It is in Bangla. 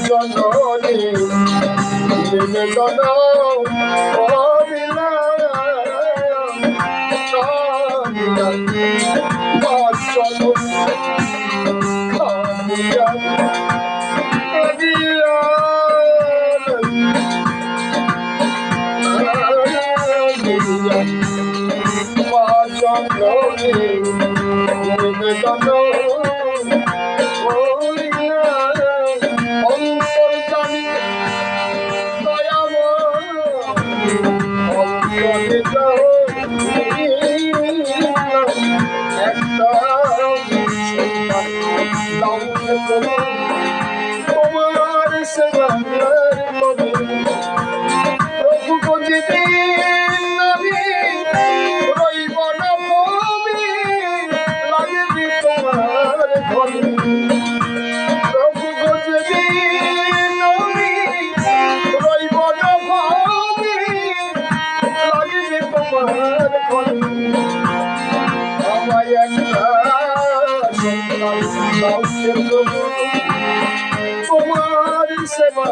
জননী নিবেদন তোমার সেবা প্রভু যেদিন আমি রইব না ভূমি লাগবে তোমার ঘরে প্রভু যেদিন আমি রইব না ভূমি লাগবে তোমার ঘরে আমায় একটা তোমার সেবা